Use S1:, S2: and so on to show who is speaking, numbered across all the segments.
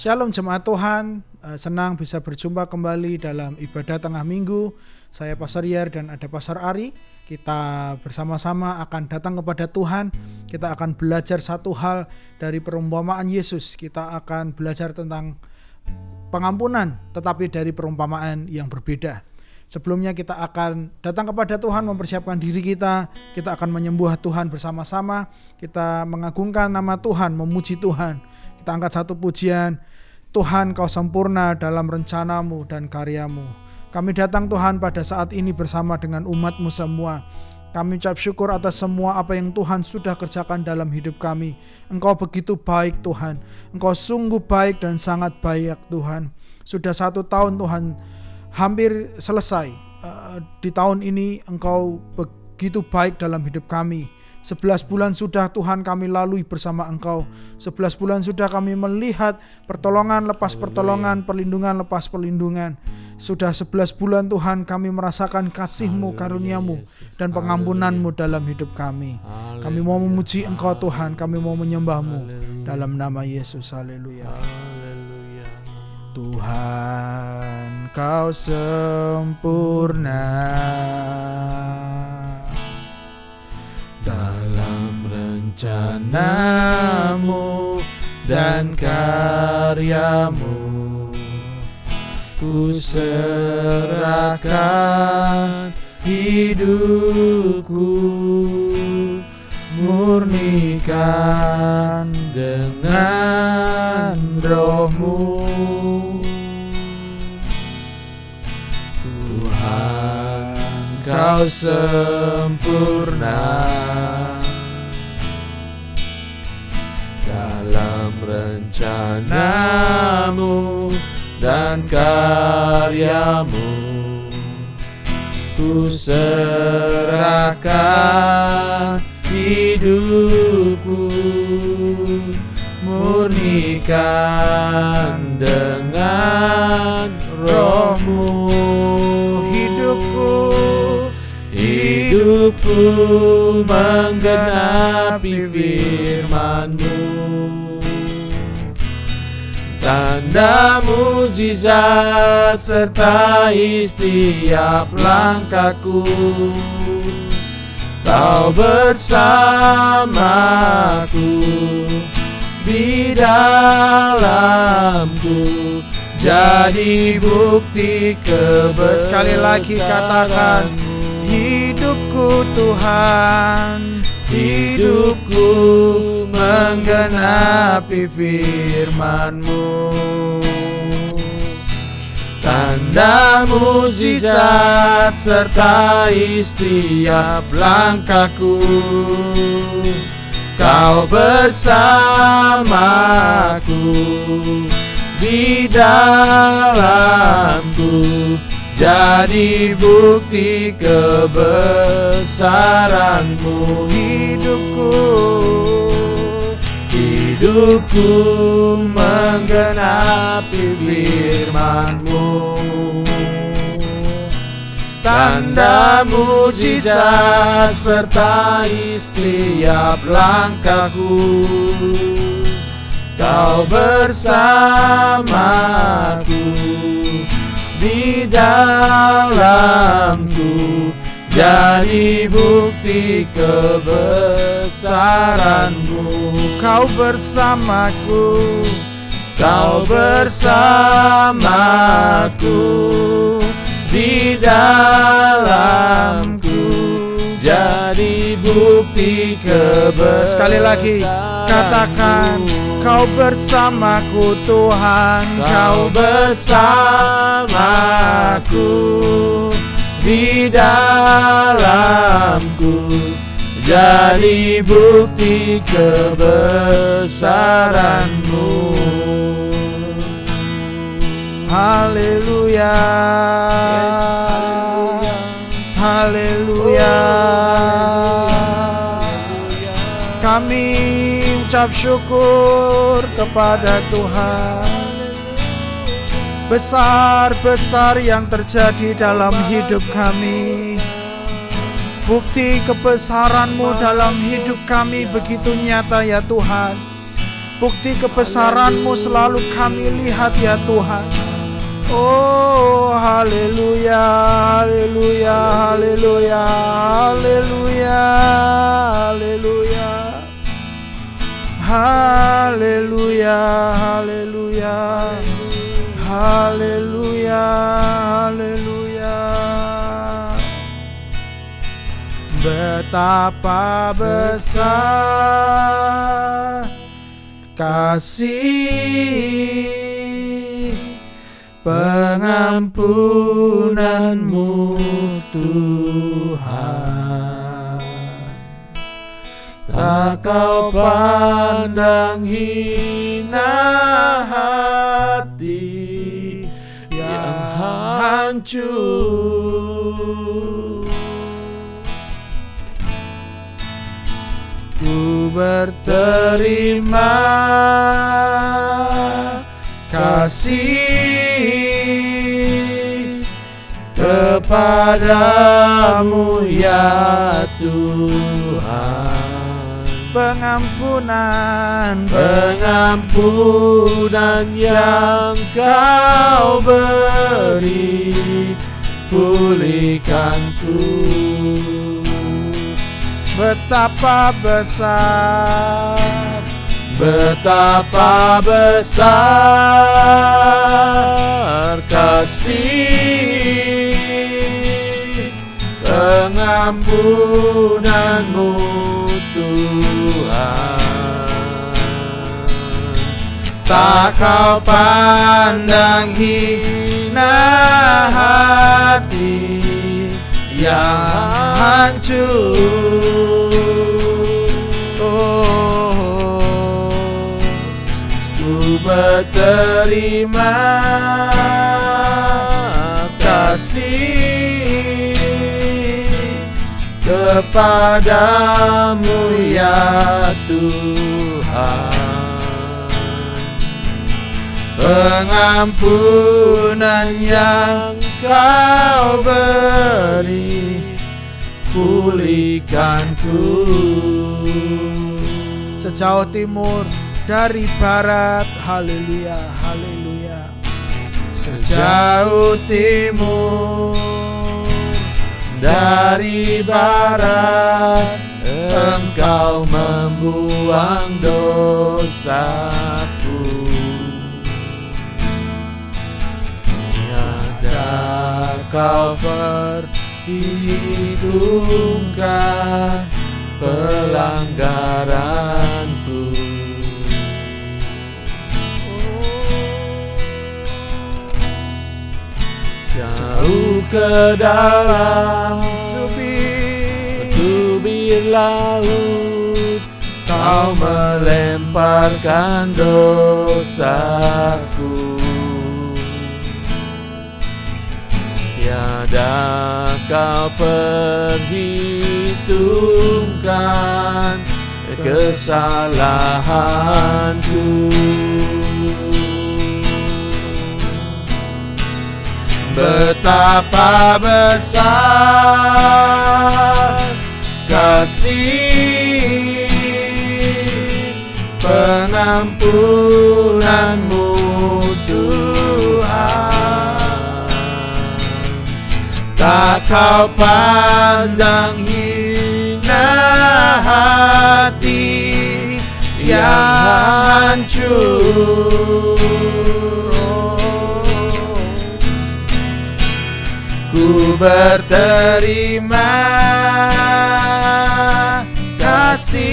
S1: Shalom jemaat Tuhan, senang bisa berjumpa kembali dalam ibadah tengah minggu. Saya Pastor Yer dan ada Pastor Ari. Kita bersama-sama akan datang kepada Tuhan. Kita akan belajar satu hal dari perumpamaan Yesus. Kita akan belajar tentang pengampunan, tetapi dari perumpamaan yang berbeda. Sebelumnya kita akan datang kepada Tuhan, mempersiapkan diri kita. Kita akan menyembah Tuhan bersama-sama. Kita mengagungkan nama Tuhan, memuji Tuhan. Kita angkat satu pujian. Tuhan, Kau sempurna dalam rencanamu dan karyamu. Kami datang Tuhan pada saat ini bersama dengan umat-Mu semua. Kami ucap syukur atas semua apa yang Tuhan sudah kerjakan dalam hidup kami. Engkau begitu baik Tuhan. Engkau sungguh baik dan sangat baik Tuhan. Sudah 1 tahun Tuhan hampir selesai. Di tahun ini Engkau begitu baik dalam hidup kami. 11 bulan sudah Tuhan kami lalui bersama Engkau. 11 bulan sudah kami melihat pertolongan lepas pertolongan, perlindungan lepas perlindungan. Sudah 11 bulan Tuhan kami merasakan kasih-Mu, karunia-Mu dan pengampunan-Mu dalam hidup kami. Kami mau memuji Engkau Tuhan, kami mau menyembah-Mu dalam nama Yesus. Haleluya. Tuhan, Kau sempurna dalam rencanamu dan karyamu. Ku serahkan hidupku, murnikan dengan roh-Mu. Tuhan, Kau sempurna dalam rencanamu dan karyamu. Ku serahkan hidupku, murnikan dengan roh-Mu. Hidupku menggenapi firman-Mu. Tanda mukjizat sertai setiap langkahku. Kau bersamaku di dalamku, jadi bukti kebesaran. Sekali lagi katakan, hidupku Tuhan, hidupku menggenapi firman-Mu. Tanda mukjizat sertai setiap langkahku. Kau bersamaku di dalamku, jadi bukti kebesaran-Mu. Hidupku menggenapi firman-Mu. Tanda mukjizat sertai setiap langkahku. Kau bersamaku di dalamku, jadi bukti kebesaran-Mu. Kau bersamaku, Kau bersamaku di dalamku, jadi bukti kebesaran. Sekali lagi katakan, Kau bersamaku Tuhan, Kau bersamaku di dalamku, jadi bukti kebesaran-Mu. Haleluya, haleluya. Kami ucap syukur kepada Tuhan. Besar-besar yang terjadi dalam hidup kami. Bukti kebesaran-Mu dalam hidup kami begitu nyata ya Tuhan. Bukti kebesaran-Mu selalu kami lihat ya Tuhan. Oh, haleluya, haleluya, haleluya, haleluya, haleluya. Haleluya, haleluya, haleluya, haleluya. Betapa besar kasih pengampunan-Mu Tuhan. Tak Kau pandang hina hati yang hancur. Ku berterima kasih kepadamu ya Tuhan. Pengampunan yang Kau beri, pulihkanku. Betapa besar kasih pengampunan-Mu Tuhan. Tak Kau pandang hina hati yang hancur. Oh, ku berterima kasih kepadamu ya Tuhan. Pengampunan yang Kau beri, pulihkanku. Sejauh timur dari barat, haleluya, haleluya. Sejauh timur dari barat, Engkau membuang dosaku. Tiada Kau perhitungkan pelanggaranku. Jauh ke dalam tubir laut, Kau melemparkan dosaku. Tiada Kau perhitungkan kesalahanku. Betapa besar kasih pengampunan-Mu Tuhan. Tak Kau pandang hina hati yang hancur. Ku berterima kasih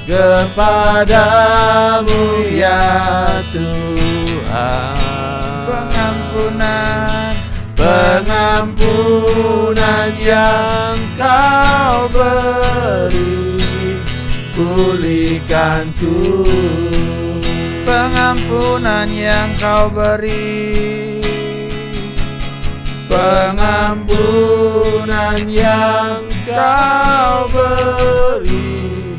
S1: kepadamu ya Tuhan. Pengampunan yang Kau beri, pulihkanku. Pengampunan yang Kau beri, pengampunan yang Kau beri,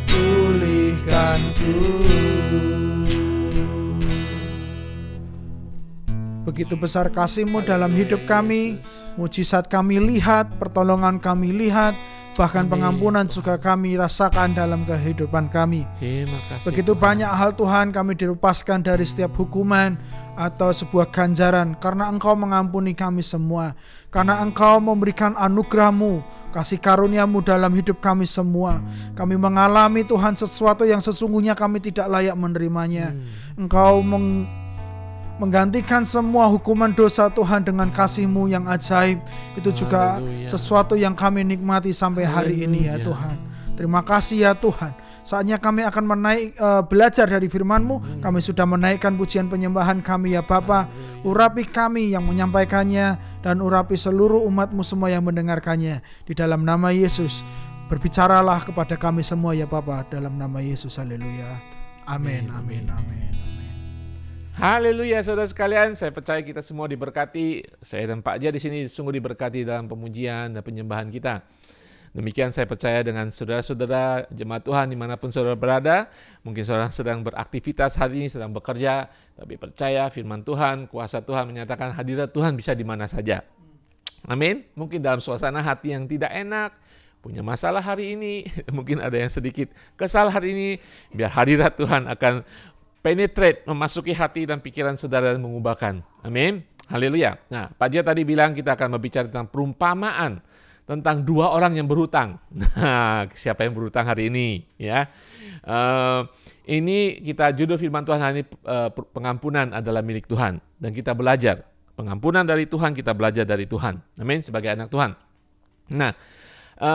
S1: pulihkanku. Begitu besar kasih-Mu dalam hidup kami, mujizat kami lihat, pertolongan kami lihat, bahkan
S2: Amin,
S1: pengampunan
S2: Tuhan.
S1: juga kami rasakan dalam kehidupan kami.
S2: Terima kasih.
S1: Begitu
S2: Tuhan.
S1: banyak hal Tuhan, kami dilepaskan dari setiap hukuman atau sebuah ganjaran karena Engkau mengampuni kami semua, karena Engkau memberikan anugerah-Mu, kasih karunia-Mu dalam hidup kami semua. Kami mengalami Tuhan sesuatu yang sesungguhnya kami tidak layak menerimanya. Engkau menggantikan semua hukuman dosa Tuhan dengan kasih-Mu yang ajaib. Itu juga
S2: Haleluya.
S1: sesuatu yang kami nikmati sampai hari ini ya
S2: Haleluya.
S1: Tuhan. Terima kasih ya Tuhan. Saatnya kami akan belajar dari firman-Mu. Kami sudah menaikkan pujian penyembahan kami ya Bapa. Urapi kami yang menyampaikannya dan urapi seluruh umat-Mu semua yang mendengarkannya. Di dalam nama Yesus, berbicaralah kepada kami semua ya Bapa. Dalam nama Yesus, haleluya. Amin, amin, amin.
S2: Haleluya, saudara sekalian. Saya percaya kita semua diberkati. Saya dan Pak Jar di sini sungguh diberkati dalam pemujian dan penyembahan kita. Demikian saya percaya dengan saudara-saudara jemaat Tuhan dimanapun saudara berada. Mungkin saudara sedang beraktivitas hari ini, sedang bekerja, tapi percaya firman Tuhan, kuasa Tuhan menyatakan hadirat Tuhan bisa di mana saja. Amin. Mungkin dalam suasana hati yang tidak enak, punya masalah hari ini, mungkin ada yang sedikit kesal hari ini, biar hadirat Tuhan akan penetrate, memasuki hati dan pikiran saudara dan mengubahkan. Amin. Haleluya. Nah, Pak Jia tadi bilang kita akan berbicara tentang perumpamaan tentang dua orang yang berhutang. Nah, siapa yang berhutang hari ini? Ya, ini kita judul firman Tuhan hari ini, pengampunan adalah milik Tuhan, dan kita belajar pengampunan dari Tuhan, kita belajar dari Tuhan. Amin. Sebagai anak Tuhan. Nah,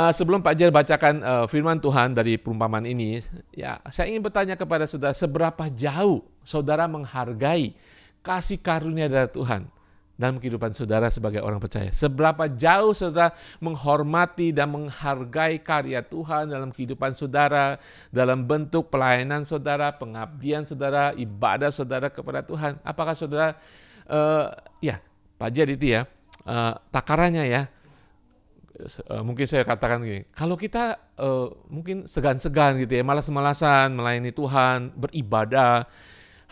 S2: sebelum Pak Jar bacakan firman Tuhan dari perumpamaan ini, ya saya ingin bertanya kepada saudara, seberapa jauh saudara menghargai kasih karunia dari Tuhan dalam kehidupan saudara sebagai orang percaya? Seberapa jauh saudara menghormati dan menghargai karya Tuhan dalam kehidupan saudara, dalam bentuk pelayanan saudara, pengabdian saudara, ibadah saudara kepada Tuhan? Apakah saudara, ya Pak Jar itu ya, takarannya ya, mungkin saya katakan gini, kalau kita mungkin segan-segan gitu ya, malas-malasan melayani Tuhan, beribadah,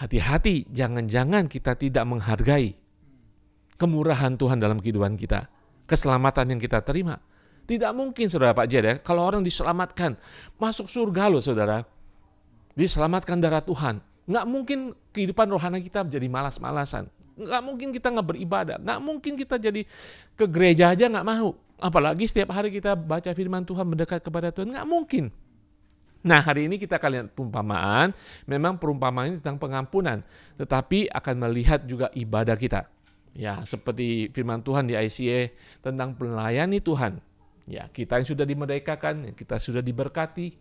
S2: hati-hati, jangan-jangan kita tidak menghargai kemurahan Tuhan dalam kehidupan kita, keselamatan yang kita terima. Tidak mungkin saudara Pak Jed ya, kalau orang diselamatkan, masuk surga loh saudara, diselamatkan darah Tuhan. Nggak mungkin kehidupan rohani kita menjadi malas-malasan. Nggak mungkin kita nggak beribadah, nggak mungkin kita jadi ke gereja aja nggak mau. Apalagi setiap hari kita baca firman Tuhan, mendekat kepada Tuhan, nggak mungkin. Nah, hari ini kita akan lihat perumpamaan. Memang perumpamaan ini tentang pengampunan, tetapi akan melihat juga ibadah kita. Ya, seperti firman Tuhan di ICA tentang melayani Tuhan. Ya, kita yang sudah dimerdekakan, kita sudah diberkati,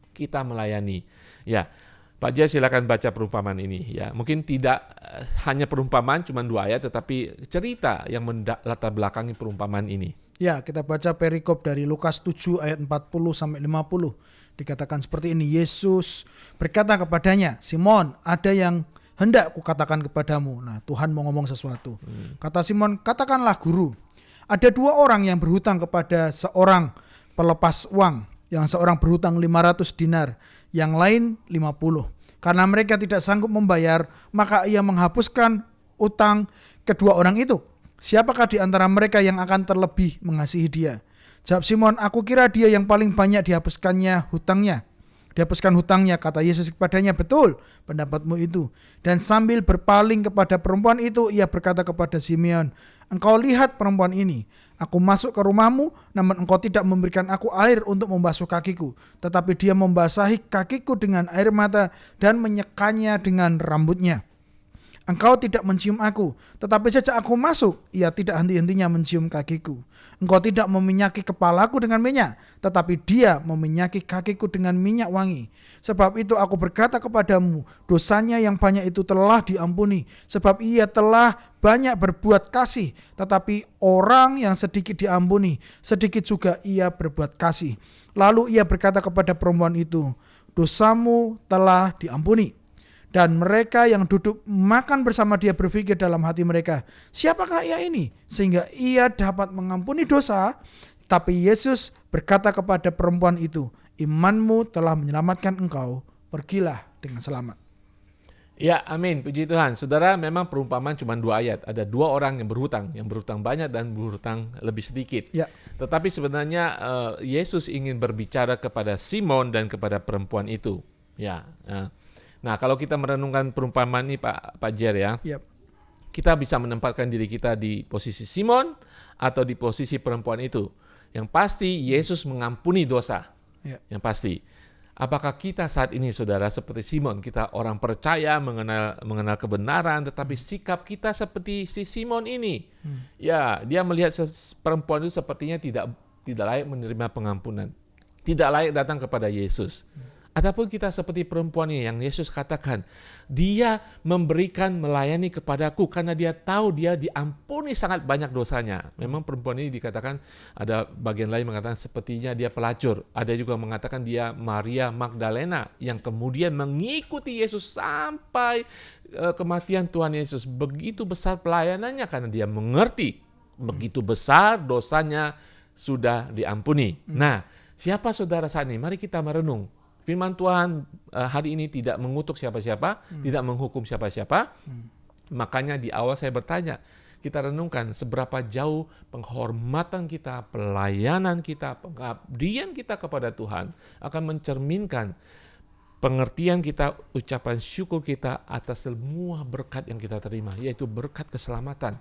S2: kita melayani. Ya, Pak Jaya silakan baca perumpamaan ini. Ya, mungkin tidak hanya perumpamaan, cuma 2 ayat, tetapi cerita yang latar belakangi perumpamaan ini.
S1: Ya, kita baca perikop dari Lukas 7 ayat 40 sampai 50. Dikatakan seperti ini, Yesus berkata kepadanya, Simon, ada yang hendak kukatakan kepadamu. Nah, Tuhan mau ngomong sesuatu. Kata Simon, katakanlah guru. Ada 2 orang yang berhutang kepada seorang pelepas uang. Yang seorang berhutang 500 dinar, yang lain 50. Karena mereka tidak sanggup membayar, maka ia menghapuskan utang kedua orang itu. Siapakah di antara mereka yang akan terlebih mengasihi dia? Jawab Simon, aku kira dia yang paling banyak dihapuskan hutangnya, kata Yesus kepadanya, betul pendapatmu itu. Dan sambil berpaling kepada perempuan itu, ia berkata kepada Simeon, engkau lihat perempuan ini, aku masuk ke rumahmu, namun engkau tidak memberikan aku air untuk membasuh kakiku, tetapi dia membasahi kakiku dengan air mata dan menyekanya dengan rambutnya. Engkau tidak mencium aku, tetapi sejak aku masuk, ia tidak henti-hentinya mencium kakiku. Engkau tidak meminyaki kepalaku dengan minyak, tetapi dia meminyaki kakiku dengan minyak wangi. Sebab itu aku berkata kepadamu, dosanya yang banyak itu telah diampuni, sebab ia telah banyak berbuat kasih. Tetapi orang yang sedikit diampuni, sedikit juga ia berbuat kasih. Lalu ia berkata kepada perempuan itu, dosamu telah diampuni. Dan mereka yang duduk makan bersama dia berpikir dalam hati mereka, siapakah ia ini? Sehingga ia dapat mengampuni dosa. Tapi Yesus berkata kepada perempuan itu, imanmu telah menyelamatkan engkau, pergilah dengan selamat.
S2: Ya, amin, puji Tuhan. Saudara, memang perumpamaan cuma 2 ayat. Ada 2 orang yang berhutang banyak dan berhutang lebih sedikit.
S1: Ya.
S2: Tetapi sebenarnya Yesus ingin berbicara kepada Simon dan kepada perempuan itu. Ya. Nah, kalau kita merenungkan perumpamaan ini Pak Jer ya.
S1: Yep.
S2: Kita bisa menempatkan diri kita di posisi Simon atau di posisi perempuan itu. Yang pasti Yesus mengampuni dosa.
S1: Yep.
S2: Yang pasti. Apakah kita saat ini saudara seperti Simon, kita orang percaya mengenal kebenaran, tetapi sikap kita seperti si Simon ini. Ya, dia melihat perempuan itu sepertinya tidak layak menerima pengampunan. Tidak layak datang kepada Yesus. Ataupun kita seperti perempuan ini yang Yesus katakan, dia memberikan melayani kepadaku karena dia tahu dia diampuni sangat banyak dosanya. Memang perempuan ini dikatakan, ada bagian lain mengatakan sepertinya dia pelacur. Ada juga mengatakan dia Maria Magdalena yang kemudian mengikuti Yesus sampai kematian Tuhan Yesus. Begitu besar pelayanannya karena dia mengerti begitu besar dosanya sudah diampuni. Nah, siapa saudara saat ini? Mari kita merenung. Firman Tuhan hari ini tidak mengutuk siapa-siapa, tidak menghukum siapa-siapa. Makanya di awal saya bertanya, kita renungkan seberapa jauh penghormatan kita, pelayanan kita, pengabdian kita kepada Tuhan akan mencerminkan pengertian kita, ucapan syukur kita atas semua berkat yang kita terima, yaitu berkat keselamatan,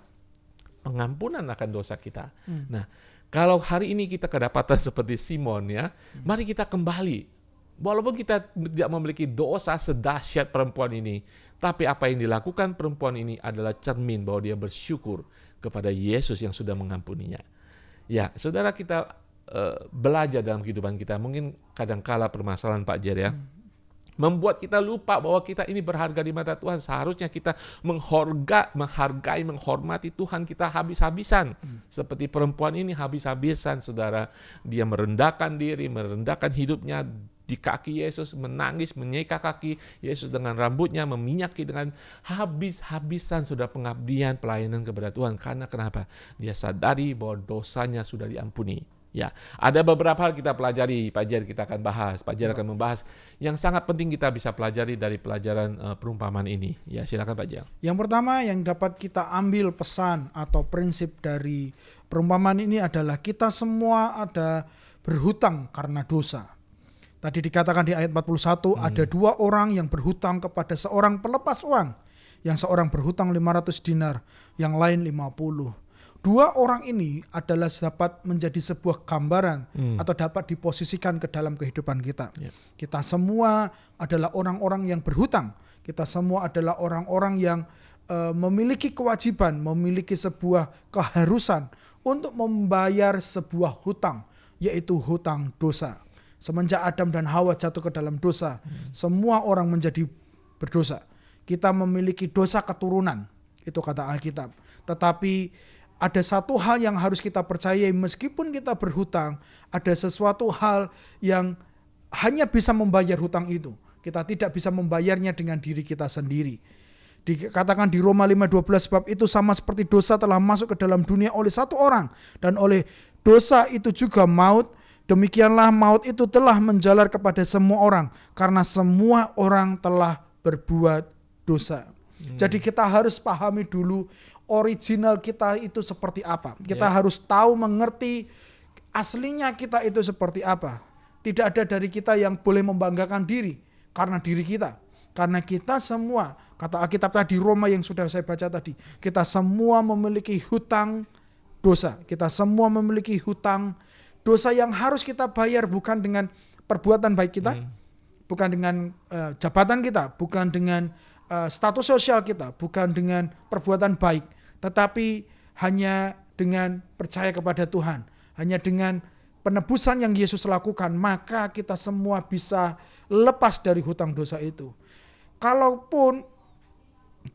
S2: pengampunan akan dosa kita. Nah, kalau hari ini kita kedapatan seperti Simon ya, mari kita kembali. Walaupun kita tidak memiliki dosa sedahsyat perempuan ini, tapi apa yang dilakukan perempuan ini adalah cermin bahwa dia bersyukur kepada Yesus yang sudah mengampuninya. Ya, saudara, kita belajar dalam kehidupan kita. Mungkin kadangkala permasalahan Pak Jer ya, membuat kita lupa bahwa kita ini berharga di mata Tuhan. Seharusnya kita menghargai, menghormati Tuhan kita habis-habisan. Seperti perempuan ini habis-habisan, saudara. Dia merendahkan diri, merendahkan hidupnya di kaki Yesus, menangis, menyeka kaki Yesus dengan rambutnya, meminyaki dengan habis-habisan sudah pengabdian, pelayanan kepada Tuhan. Karena kenapa? Dia sadari bahwa dosanya sudah diampuni. Ya, ada beberapa hal kita pelajari, Pak Jer, kita akan bahas. Pak Jer akan membahas yang sangat penting kita bisa pelajari dari pelajaran perumpamaan ini. Ya, silakan Pak Jer.
S1: Yang pertama yang dapat kita ambil pesan atau prinsip dari perumpamaan ini adalah kita semua ada berhutang karena dosa. Tadi dikatakan di ayat 41, ada dua orang yang berhutang kepada seorang pelepas uang. Yang seorang berhutang 500 dinar, yang lain 50. Dua orang ini adalah dapat menjadi sebuah gambaran atau dapat diposisikan ke dalam kehidupan kita. Kita semua adalah orang-orang yang berhutang. Kita semua adalah orang-orang yang memiliki kewajiban, memiliki sebuah keharusan untuk membayar sebuah hutang, yaitu hutang dosa. Semenjak Adam dan Hawa jatuh ke dalam dosa, semua orang menjadi berdosa. Kita memiliki dosa keturunan, itu kata Alkitab. Tetapi ada satu hal yang harus kita percayai, meskipun kita berhutang, ada sesuatu hal yang hanya bisa membayar hutang itu. Kita tidak bisa membayarnya dengan diri kita sendiri. Dikatakan di Roma 5:12, sebab itu sama seperti dosa telah masuk ke dalam dunia oleh satu orang, dan oleh dosa itu juga maut. Demikianlah maut itu telah menjalar kepada semua orang, karena semua orang telah berbuat dosa. Jadi kita harus pahami dulu original kita itu seperti apa. Kita harus tahu, mengerti aslinya kita itu seperti apa. Tidak ada dari kita yang boleh membanggakan diri karena diri kita. Karena kita semua, kata Alkitab tadi Roma yang sudah saya baca tadi, kita semua memiliki hutang dosa. Kita semua memiliki hutang dosa yang harus kita bayar, bukan dengan perbuatan baik kita, bukan dengan jabatan kita, bukan dengan status sosial kita, bukan dengan perbuatan baik, tetapi hanya dengan percaya kepada Tuhan, hanya dengan penebusan yang Yesus lakukan, maka kita semua bisa lepas dari hutang dosa itu. Kalaupun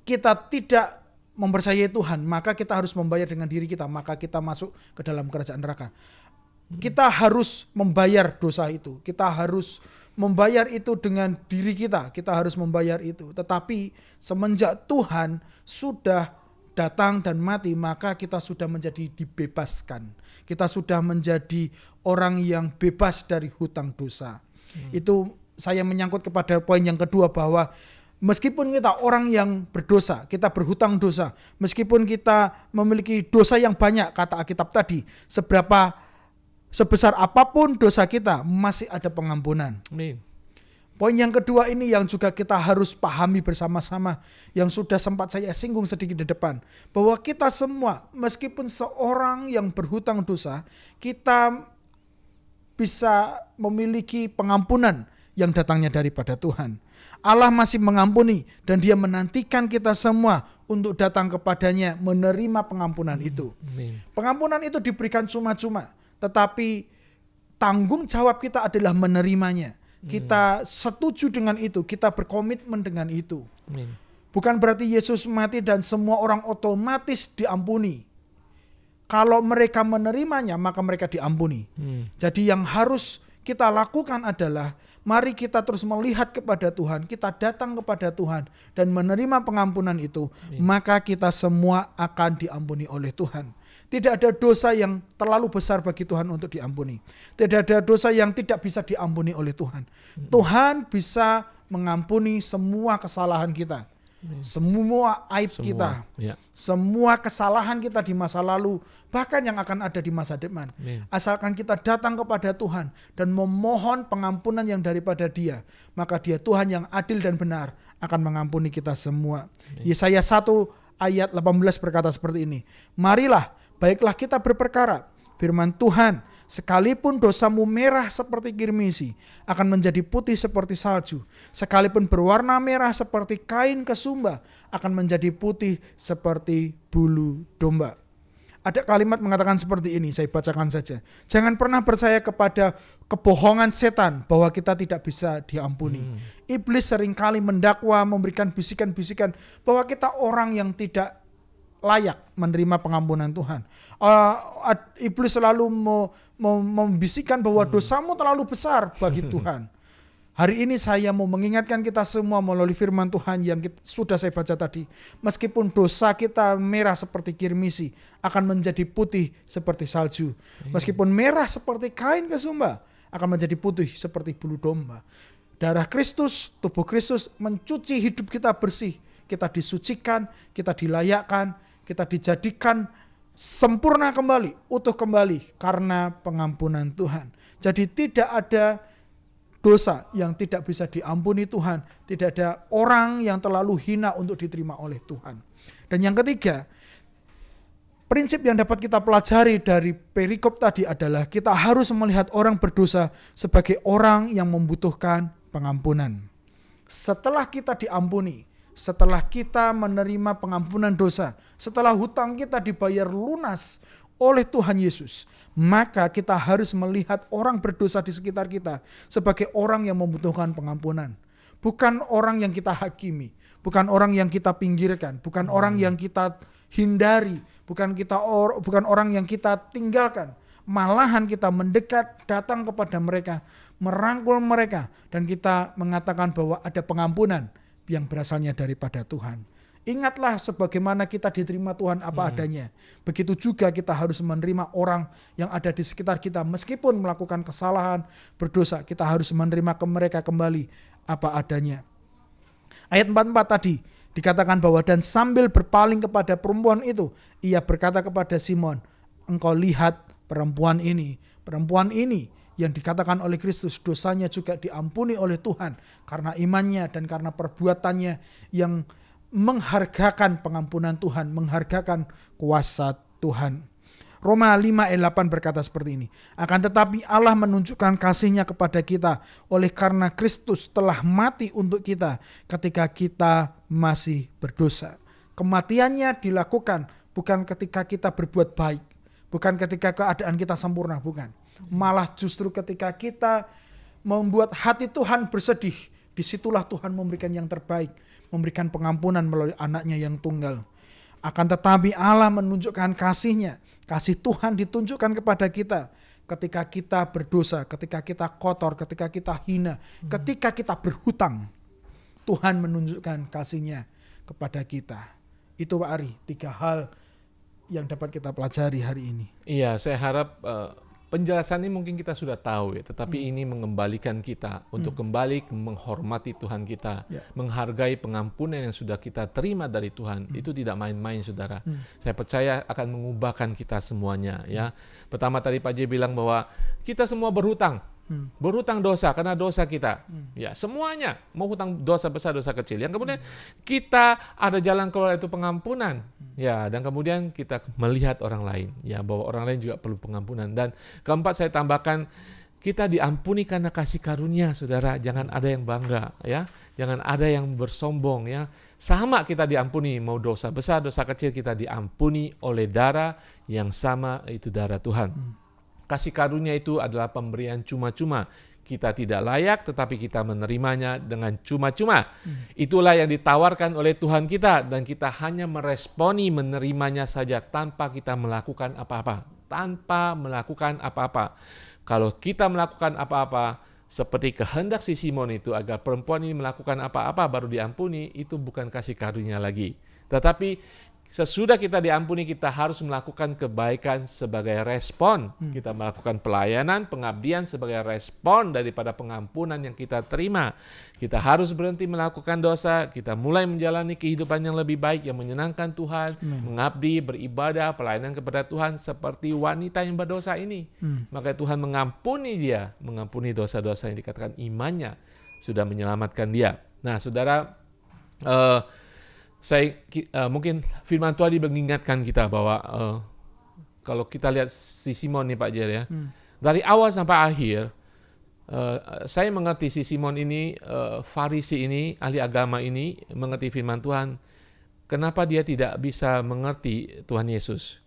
S1: kita tidak mempercayai Tuhan, maka kita harus membayar dengan diri kita, maka kita masuk ke dalam kerajaan neraka. Kita harus membayar dosa itu. Kita harus membayar itu dengan diri kita. Kita harus membayar itu. Tetapi semenjak Tuhan sudah datang dan mati, maka kita sudah menjadi dibebaskan. Kita sudah menjadi orang yang bebas dari hutang dosa. Itu saya menyangkut kepada poin yang kedua, bahwa meskipun kita orang yang berdosa, kita berhutang dosa, meskipun kita memiliki dosa yang banyak, kata Alkitab tadi, seberapa Sebesar apapun dosa kita, masih ada pengampunan.
S2: Amin.
S1: Poin yang kedua ini yang juga kita harus pahami bersama-sama, yang sudah sempat saya singgung sedikit di depan, bahwa kita semua, meskipun seorang yang berhutang dosa, kita bisa memiliki pengampunan yang datangnya daripada Tuhan. Allah masih mengampuni dan Dia menantikan kita semua untuk datang kepadanya menerima pengampunan itu.
S2: Amin.
S1: Pengampunan itu diberikan cuma-cuma, tetapi tanggung jawab kita adalah menerimanya. Kita setuju dengan itu, kita berkomitmen dengan itu.
S2: Amin.
S1: Bukan berarti Yesus mati dan semua orang otomatis diampuni. Kalau mereka menerimanya, maka mereka diampuni. Jadi yang harus kita lakukan adalah mari kita terus melihat kepada Tuhan, kita datang kepada Tuhan dan menerima pengampunan itu, maka kita semua akan diampuni oleh Tuhan. Tidak ada dosa yang terlalu besar bagi Tuhan untuk diampuni. Tidak ada dosa yang tidak bisa diampuni oleh Tuhan. Tuhan bisa mengampuni semua kesalahan kita. Semua aib kita.
S2: Ya.
S1: Semua kesalahan kita di masa lalu, bahkan yang akan ada di masa depan. Asalkan kita datang kepada Tuhan dan memohon pengampunan yang daripada Dia, maka Dia Tuhan yang adil dan benar akan mengampuni kita semua. Yesaya 1 ayat 18 berkata seperti ini. Marilah, baiklah kita berperkara. Firman Tuhan, sekalipun dosamu merah seperti kirmisi, akan menjadi putih seperti salju. Sekalipun berwarna merah seperti kain kesumba, akan menjadi putih seperti bulu domba. Ada kalimat mengatakan seperti ini, saya bacakan saja. Jangan pernah percaya kepada kebohongan setan bahwa kita tidak bisa diampuni. Iblis seringkali mendakwa, memberikan bisikan-bisikan bahwa kita orang yang tidak layak menerima pengampunan Tuhan. Iblis selalu membisikkan bahwa dosamu terlalu besar bagi Tuhan. Hari ini saya mau mengingatkan kita semua melalui firman Tuhan yang sudah saya baca tadi. Meskipun dosa kita merah seperti kirmisi, akan menjadi putih seperti salju. Meskipun merah seperti kain kesumba, akan menjadi putih seperti bulu domba. Darah Kristus, tubuh Kristus mencuci hidup kita bersih. Kita disucikan, kita dilayakkan, kita dijadikan sempurna kembali, utuh kembali karena pengampunan Tuhan. Jadi tidak ada dosa yang tidak bisa diampuni Tuhan. Tidak ada orang yang terlalu hina untuk diterima oleh Tuhan. Dan yang ketiga, prinsip yang dapat kita pelajari dari perikop tadi adalah kita harus melihat orang berdosa sebagai orang yang membutuhkan pengampunan. Setelah kita diampuni, setelah kita menerima pengampunan dosa, setelah hutang kita dibayar lunas oleh Tuhan Yesus, maka kita harus melihat orang berdosa di sekitar kita sebagai orang yang membutuhkan pengampunan. Bukan orang yang kita hakimi, bukan orang yang kita pinggirkan, bukan orang yang kita hindari, bukan orang yang kita tinggalkan. Malahan kita mendekat, datang kepada mereka, merangkul mereka, dan kita mengatakan bahwa ada pengampunan yang berasalnya daripada Tuhan. Ingatlah sebagaimana kita diterima Tuhan apa adanya. Begitu juga kita harus menerima orang yang ada di sekitar kita. Meskipun melakukan kesalahan, berdosa, kita harus menerima mereka kembali apa adanya. Ayat 44 tadi dikatakan bahwa dan sambil berpaling kepada perempuan itu, ia berkata kepada Simon, engkau lihat perempuan ini yang dikatakan oleh Kristus dosanya juga diampuni oleh Tuhan karena imannya dan karena perbuatannya yang menghargakan pengampunan Tuhan, menghargakan kuasa Tuhan. Roma 5 ayat 8 berkata seperti ini. Akan tetapi Allah menunjukkan kasih-Nya kepada kita oleh karena Kristus telah mati untuk kita ketika kita masih berdosa. Kematiannya dilakukan bukan ketika kita berbuat baik, bukan ketika keadaan kita sempurna, bukan. Malah justru ketika kita membuat hati Tuhan bersedih, disitulah Tuhan memberikan yang terbaik, memberikan pengampunan melalui anaknya yang tunggal. Akan tetapi Allah menunjukkan kasih-Nya, kasih Tuhan ditunjukkan kepada kita ketika kita berdosa, ketika kita kotor, ketika kita hina, ketika kita berhutang. Tuhan menunjukkan kasih-Nya kepada kita. Itu Pak Ari, 3 hal yang dapat kita pelajari hari ini.
S2: Iya, saya harap penjelasan ini mungkin kita sudah tahu ya, tetapi ini mengembalikan kita untuk kembali menghormati Tuhan kita, menghargai pengampunan yang sudah kita terima dari Tuhan. Itu tidak main-main, saudara. Saya percaya akan mengubahkan kita semuanya. Ya, pertama tadi Pak J bilang bahwa kita semua berhutang. Berhutang dosa karena dosa kita. Ya, semuanya mau hutang dosa besar, dosa kecil. Yang kemudian kita ada jalan keluar, itu pengampunan. Ya, dan kemudian kita melihat orang lain, ya, bahwa orang lain juga perlu pengampunan. Dan keempat saya tambahkan, kita diampuni karena kasih karunia, saudara. Jangan ada yang bangga, ya. Jangan ada yang bersombong, ya. Sama kita diampuni, mau dosa besar, dosa kecil, kita diampuni oleh darah yang sama, itu darah Tuhan. Kasih karunia itu adalah pemberian cuma-cuma. Kita tidak layak, tetapi kita menerimanya dengan cuma-cuma. Itulah yang ditawarkan oleh Tuhan kita, dan kita hanya meresponi, menerimanya saja tanpa kita melakukan apa-apa. Tanpa melakukan apa-apa. Kalau kita melakukan apa-apa, seperti kehendak si Simon itu agar perempuan ini melakukan apa-apa baru diampuni, itu bukan kasih karunia lagi. Tetapi sesudah kita diampuni, kita harus melakukan kebaikan sebagai respon. Kita melakukan pelayanan, pengabdian sebagai respon daripada pengampunan yang kita terima. Kita harus berhenti melakukan dosa. Kita mulai menjalani kehidupan yang lebih baik, yang menyenangkan Tuhan, mengabdi, beribadah, pelayanan kepada Tuhan seperti wanita yang berdosa ini. Maka Tuhan mengampuni dia, mengampuni dosa-dosa yang dikatakan imannya sudah menyelamatkan dia. Nah, saudara, mungkin firman Tuhan mengingatkan kita bahwa kalau kita lihat si Simon nih Pak Jer, ya, dari awal sampai akhir, saya mengerti si Simon ini, Farisi ini, ahli agama ini, mengerti firman Tuhan. Kenapa dia tidak bisa mengerti Tuhan Yesus?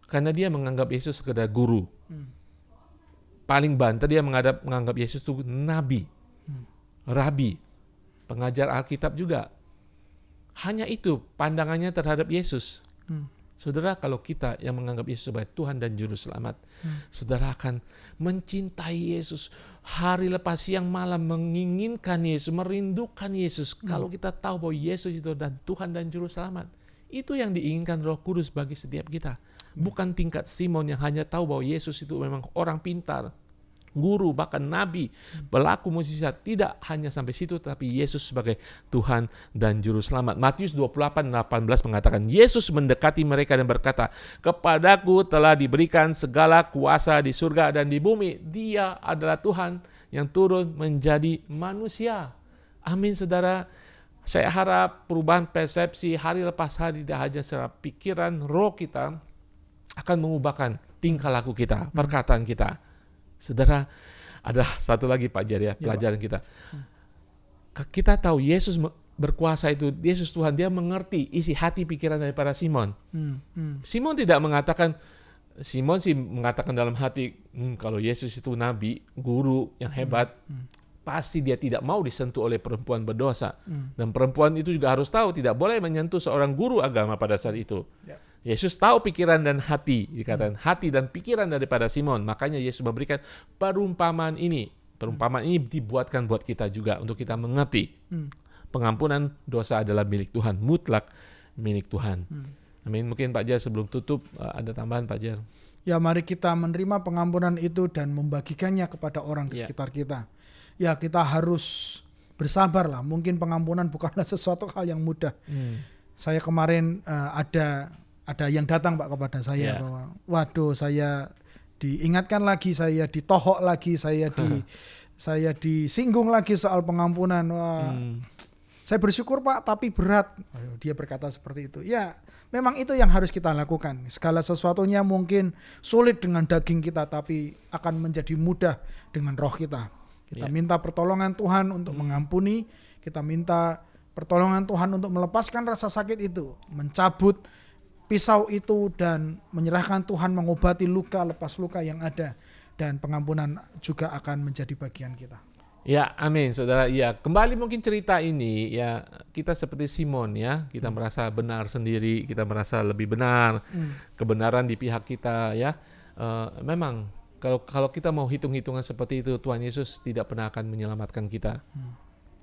S2: Karena dia menganggap Yesus sekedar guru. Paling banter dia menganggap Yesus itu nabi, rabi, pengajar Alkitab juga. Hanya itu pandangannya terhadap Yesus. Saudara, kalau kita yang menganggap Yesus sebagai Tuhan dan Juru Selamat, saudara akan mencintai Yesus hari lepas siang malam, menginginkan Yesus, merindukan Yesus. Kalau kita tahu bahwa Yesus itu dan Tuhan dan Juru Selamat, itu yang diinginkan Roh Kudus bagi setiap kita. Bukan tingkat Simon yang hanya tahu bahwa Yesus itu memang orang pintar, guru, bahkan nabi, pelaku mukjizat. Tidak hanya sampai situ, tapi Yesus sebagai Tuhan dan Juru Selamat. Matius 28:18 mengatakan, Yesus mendekati mereka dan berkata, "Kepadaku telah diberikan segala kuasa di surga dan di bumi." Dia adalah Tuhan yang turun menjadi manusia. Amin, saudara. Saya harap perubahan persepsi hari lepas hari, tidak hanya secara pikiran, roh kita akan mengubahkan tingkah laku kita, perkataan kita. Saudara, ada satu lagi Pak Jar, ya, pelajaran kita. Kita tahu Yesus berkuasa itu, Yesus Tuhan, dia mengerti isi hati pikiran daripada Simon. Simon tidak mengatakan, Simon sih mengatakan dalam hati, kalau Yesus itu nabi, guru yang hebat, pasti dia tidak mau disentuh oleh perempuan berdosa. Dan perempuan itu juga harus tahu tidak boleh menyentuh seorang guru agama pada saat itu. Yesus tahu pikiran dan hati, dikatakan hati dan pikiran daripada Simon. Makanya Yesus memberikan perumpamaan ini. Perumpamaan ini dibuatkan buat kita juga, untuk kita mengerti. Pengampunan dosa adalah milik Tuhan, mutlak milik Tuhan. Amin. Mungkin Pak Jar sebelum tutup ada tambahan Pak Jar.
S1: Ya, mari kita menerima pengampunan itu dan membagikannya kepada orang di sekitar kita. Ya, kita harus bersabar lah. Mungkin pengampunan bukanlah sesuatu hal yang mudah. Saya kemarin ada yang datang Pak kepada saya bahwa, waduh, saya diingatkan lagi, saya ditohok lagi, saya disinggung lagi soal pengampunan. Wah, saya bersyukur Pak, tapi berat. Dia berkata seperti itu. Ya, memang itu yang harus kita lakukan. Segala sesuatunya mungkin sulit dengan daging kita, tapi akan menjadi mudah dengan roh kita. Kita minta pertolongan Tuhan untuk mengampuni. Kita minta pertolongan Tuhan untuk melepaskan rasa sakit itu, mencabut pisau itu, dan menyerahkan Tuhan mengobati luka, lepas luka yang ada. Dan pengampunan juga akan menjadi bagian kita.
S2: Ya, amin, saudara. Ya, kembali mungkin cerita ini, ya, kita seperti Simon, ya, kita merasa benar sendiri, kita merasa lebih benar, kebenaran di pihak kita, ya. Memang kalau kita mau hitung-hitungan seperti itu, Tuhan Yesus tidak pernah akan menyelamatkan kita.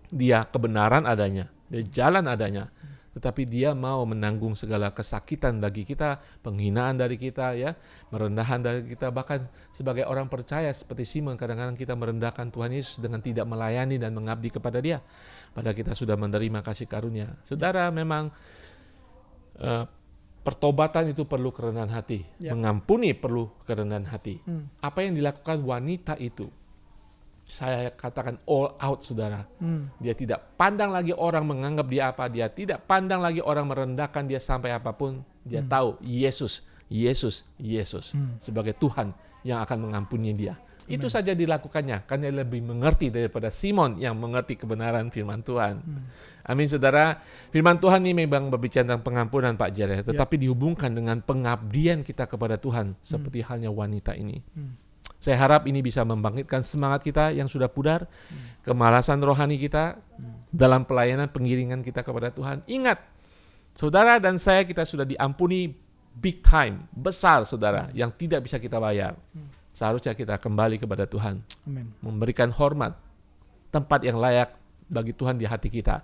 S2: Dia kebenaran adanya, dia jalan adanya. tetapi dia mau menanggung segala kesakitan bagi kita, penghinaan dari kita, ya, merendahan dari kita. Bahkan sebagai orang percaya seperti Simon, kadang-kadang kita merendahkan Tuhan Yesus dengan tidak melayani dan mengabdi kepada Dia, padahal kita sudah menerima kasih karunia. Saudara, memang pertobatan itu perlu kerendahan hati, mengampuni perlu kerendahan hati. Apa yang dilakukan wanita itu, saya katakan all out, saudara. Dia tidak pandang lagi orang menganggap dia apa, dia tidak pandang lagi orang merendahkan dia sampai apapun. Dia tahu Yesus sebagai Tuhan yang akan mengampuni dia. Itu saja dilakukannya, karena dia lebih mengerti daripada Simon yang mengerti kebenaran firman Tuhan. Amin, saudara. Firman Tuhan ini memang berbicara tentang pengampunan, Pak Jer, tetapi dihubungkan dengan pengabdian kita kepada Tuhan, seperti halnya wanita ini. Saya harap ini bisa membangkitkan semangat kita yang sudah pudar, kemalasan rohani kita dalam pelayanan pengiringan kita kepada Tuhan. Ingat, saudara dan saya, kita sudah diampuni big time, besar, saudara, yang tidak bisa kita bayar. Seharusnya kita kembali kepada Tuhan, memberikan hormat, tempat yang layak bagi Tuhan di hati kita,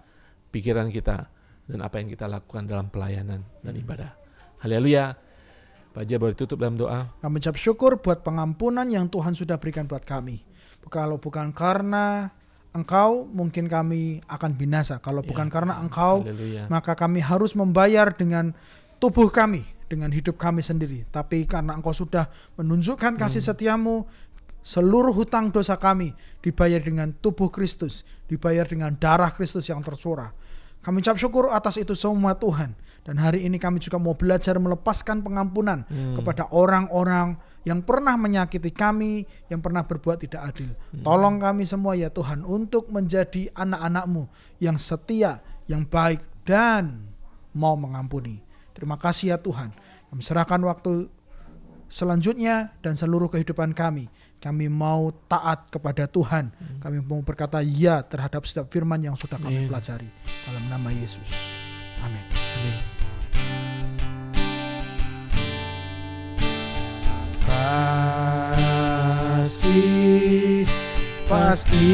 S2: pikiran kita, dan apa yang kita lakukan dalam pelayanan dan ibadah. Haleluya. Pak Jer boleh tutup dalam doa.
S1: Kami ucap syukur buat pengampunan yang Tuhan sudah berikan buat kami. Kalau bukan karena Engkau, mungkin kami akan binasa. Kalau bukan karena Engkau, maka kami harus membayar dengan tubuh kami, dengan hidup kami sendiri. Tapi karena Engkau sudah menunjukkan kasih setiamu, seluruh hutang dosa kami dibayar dengan tubuh Kristus, dibayar dengan darah Kristus yang tercurah. Kami ucap syukur atas itu semua, Tuhan. Dan hari ini kami juga mau belajar melepaskan pengampunan kepada orang-orang yang pernah menyakiti kami, yang pernah berbuat tidak adil. Tolong kami semua ya Tuhan, untuk menjadi anak-anak-Mu yang setia, yang baik, dan mau mengampuni. Terima kasih ya Tuhan. Kami serahkan waktu selanjutnya dan seluruh kehidupan kami. Kami mau taat kepada Tuhan. Kami mau berkata ya terhadap setiap firman yang sudah kami pelajari. Dalam nama Yesus. Amin.
S2: Amin.
S1: Kasih pasti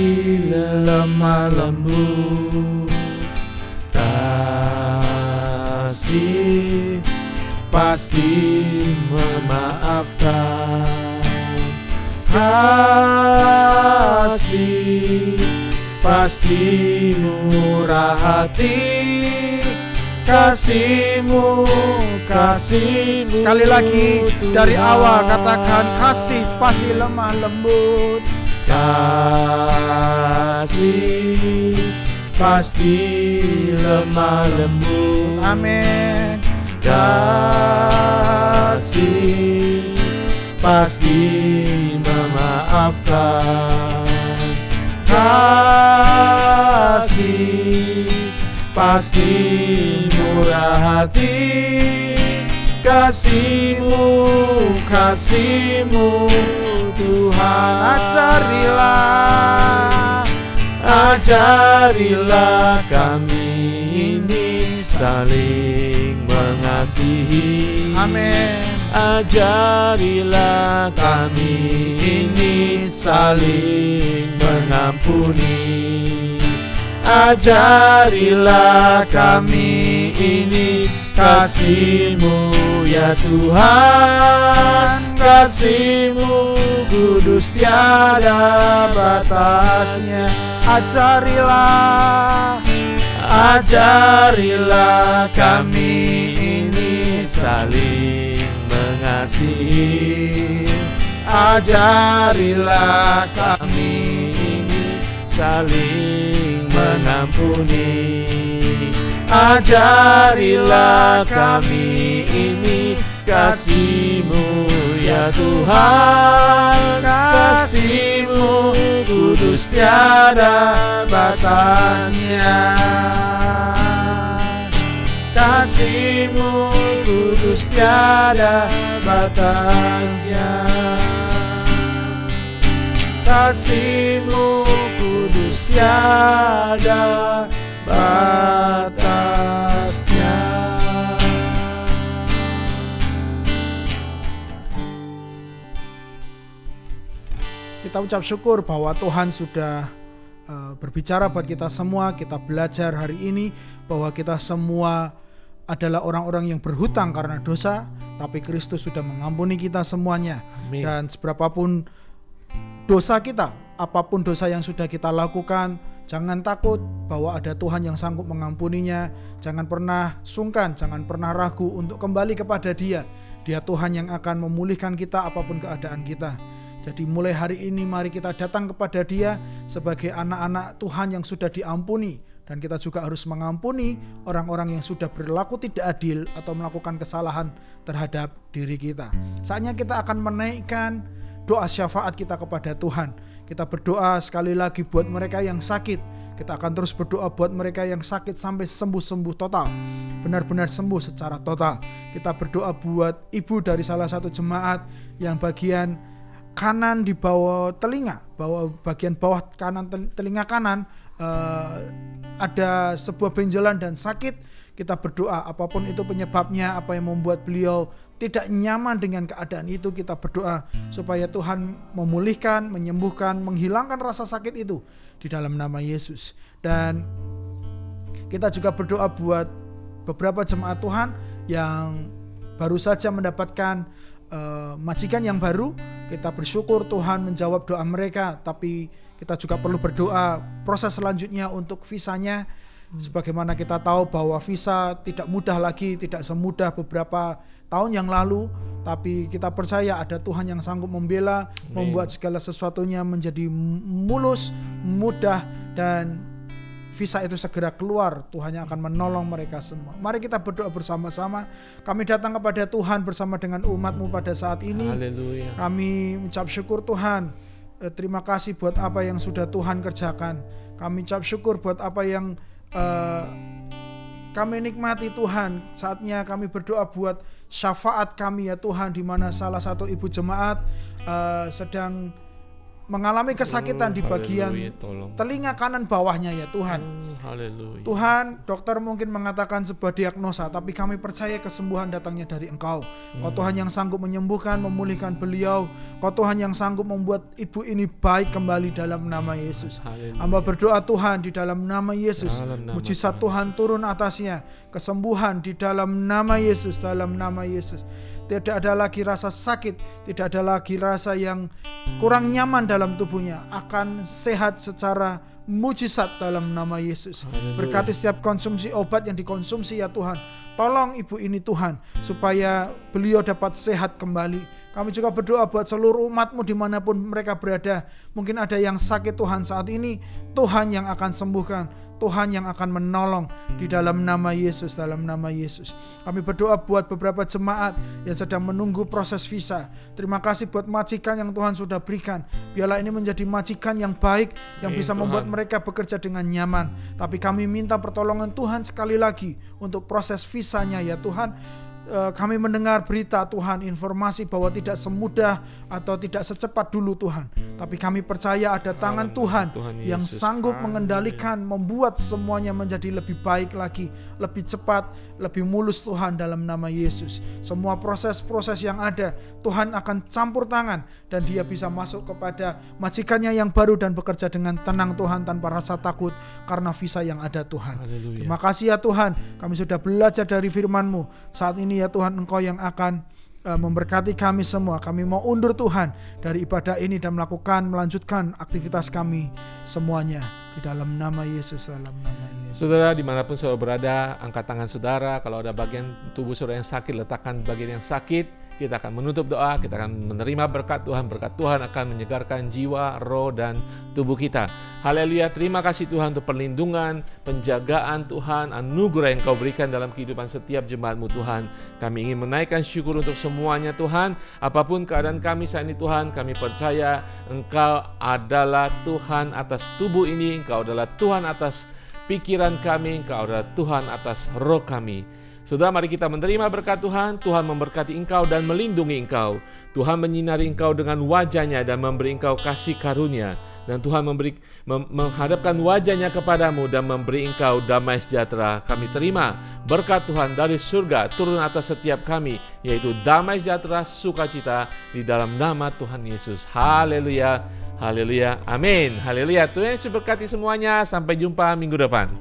S1: lemah lembut. Kasih pasti memaafkan. Kasih pasti murah hati. Kasih-Mu. Sekali lagi dari awal katakan, kasih pasti lemah lembut. Kasih pasti lemah lembut. Amin. Kasih pasti memaafkan. Kasih pasti murah hati. Kasih-Mu Tuhan, ajarilah kami ini saling mengasihi. Amin. Ajarilah kami ini saling mengampuni. Ajarilah kami ini kasih-Mu ya Tuhan. Kasih-Mu kudus tiada batasnya. Ajarilah kami ini saling mengasihi. Ajarilah kami ini saling mengampuni. Ajarilah kami ini kasih-Mu ya Tuhan. Kasih-Mu kudus tiada batasnya. Kasih-Mu kudus tiada batasnya. Kasih-Mu kudus tiada batasnya. Kita ucap syukur bahwa Tuhan sudah berbicara buat kita semua. Kita belajar hari ini bahwa kita semua adalah orang-orang yang berhutang karena dosa, tapi Kristus sudah mengampuni kita semuanya.
S2: Amin.
S1: Dan seberapapun dosa kita, apapun dosa yang sudah kita lakukan, jangan takut bahwa ada Tuhan yang sanggup mengampuninya. Jangan pernah sungkan, jangan pernah ragu untuk kembali kepada Dia. Dia Tuhan yang akan memulihkan kita apapun keadaan kita. Jadi mulai hari ini mari kita datang kepada Dia sebagai anak-anak Tuhan yang sudah diampuni. Dan kita juga harus mengampuni orang-orang yang sudah berlaku tidak adil atau melakukan kesalahan terhadap diri kita. Saatnya kita akan menaikkan doa syafaat kita kepada Tuhan. Kita berdoa sekali lagi buat mereka yang sakit. Kita akan terus berdoa buat mereka yang sakit sampai sembuh-sembuh total. Benar-benar sembuh secara total. Kita berdoa buat ibu dari salah satu jemaat yang bagian kanan di bawah telinga, bagian bawah kanan telinga kanan ada sebuah benjolan dan sakit. Kita berdoa apapun itu penyebabnya, apa yang membuat beliau tidak nyaman dengan keadaan itu, kita berdoa supaya Tuhan memulihkan, menyembuhkan, menghilangkan rasa sakit itu di dalam nama Yesus. Dan kita juga berdoa buat beberapa jemaat Tuhan yang baru saja mendapatkan majikan yang baru. Kita bersyukur Tuhan menjawab doa mereka, tapi kita juga perlu berdoa proses selanjutnya untuk visanya. Sebagaimana kita tahu bahwa visa tidak mudah lagi, tidak semudah beberapa tahun yang lalu, tapi kita percaya ada Tuhan yang sanggup membela, membuat segala sesuatunya menjadi mulus, mudah, dan visa itu segera keluar. Tuhan yang akan menolong mereka semua. Mari kita berdoa bersama-sama. Kami datang kepada Tuhan bersama dengan umat-Mu pada saat ini.
S2: Haleluya.
S1: Kami mengucap syukur Tuhan. Terima kasih buat apa yang sudah Tuhan kerjakan. Kami ucap syukur buat apa yang kami nikmati Tuhan. Saatnya kami berdoa buat syafaat kami ya Tuhan, di mana salah satu ibu jemaat sedang mengalami kesakitan di bagian telinga kanan bawahnya ya Tuhan.
S2: Haleluya.
S1: Tuhan, dokter mungkin mengatakan sebuah diagnosa, tapi kami percaya kesembuhan datangnya dari Engkau. Kau Tuhan yang sanggup menyembuhkan, memulihkan beliau. Kau Tuhan yang sanggup membuat ibu ini baik kembali dalam nama Yesus. Hamba berdoa Tuhan di dalam nama Yesus. Mujizat Tuhan turun atasnya. Kesembuhan di dalam nama Yesus, dalam nama Yesus. Tidak ada lagi rasa sakit, tidak ada lagi rasa yang kurang nyaman dalam tubuhnya, akan sehat secara mujizat dalam nama Yesus. Berkati setiap konsumsi obat yang dikonsumsi ya Tuhan. Tolong ibu ini Tuhan, supaya beliau dapat sehat kembali. Kami juga berdoa buat seluruh umat-Mu dimanapun mereka berada. Mungkin ada yang sakit Tuhan saat ini, Tuhan yang akan sembuhkan, Tuhan yang akan menolong di dalam nama Yesus, dalam nama Yesus. Kami berdoa buat beberapa jemaat yang sedang menunggu proses visa. Terima kasih buat majikan yang Tuhan sudah berikan. Biarlah ini menjadi majikan yang baik, yang bisa membuat mereka bekerja dengan nyaman. Tapi kami minta pertolongan Tuhan sekali lagi untuk proses visanya ya Tuhan. Kami mendengar berita Tuhan, informasi bahwa tidak semudah atau tidak secepat dulu Tuhan. Tapi kami percaya ada tangan Tuhan yang sanggup mengendalikan, membuat semuanya menjadi lebih baik lagi, lebih cepat, lebih mulus Tuhan dalam nama Yesus. Semua proses-proses yang ada Tuhan akan campur tangan, dan dia bisa masuk kepada majikannya yang baru dan bekerja dengan tenang Tuhan, tanpa rasa takut karena visa yang ada Tuhan.
S2: Haleluya.
S1: Terima kasih ya Tuhan, kami sudah belajar dari firman-Mu. Saat ini ya Tuhan, Engkau yang akan memberkati kami semua. Kami mau undur Tuhan dari ibadah ini dan melanjutkan aktivitas kami semuanya di dalam nama Yesus, dalam nama Yesus.
S2: Saudara, dimanapun saudara berada, angkat tangan saudara. Kalau ada bagian tubuh saudara yang sakit, letakkan bagian yang sakit. Kita akan menutup doa, kita akan menerima berkat Tuhan. Berkat Tuhan akan menyegarkan jiwa, roh, dan tubuh kita. Haleluya, terima kasih Tuhan untuk perlindungan, penjagaan Tuhan, anugerah yang Kau berikan dalam kehidupan setiap jemaat-Mu Tuhan. Kami ingin menaikkan syukur untuk semuanya Tuhan. Apapun keadaan kami saat ini Tuhan, kami percaya Engkau adalah Tuhan atas tubuh ini, Engkau adalah Tuhan atas pikiran kami, Engkau adalah Tuhan atas roh kami. Saudara, mari kita menerima berkat Tuhan. Tuhan memberkati engkau dan melindungi engkau. Tuhan menyinari engkau dengan wajah-Nya dan memberi engkau kasih karunia. Dan Tuhan menghadapkan wajah-Nya kepadamu dan memberi engkau damai sejahtera. Kami terima berkat Tuhan dari surga turun atas setiap kami, yaitu damai sejahtera, sukacita di dalam nama Tuhan Yesus. Haleluya, Haleluya. Amin. Haleluya. Tuhan Yesus berkati semuanya. Sampai jumpa minggu depan.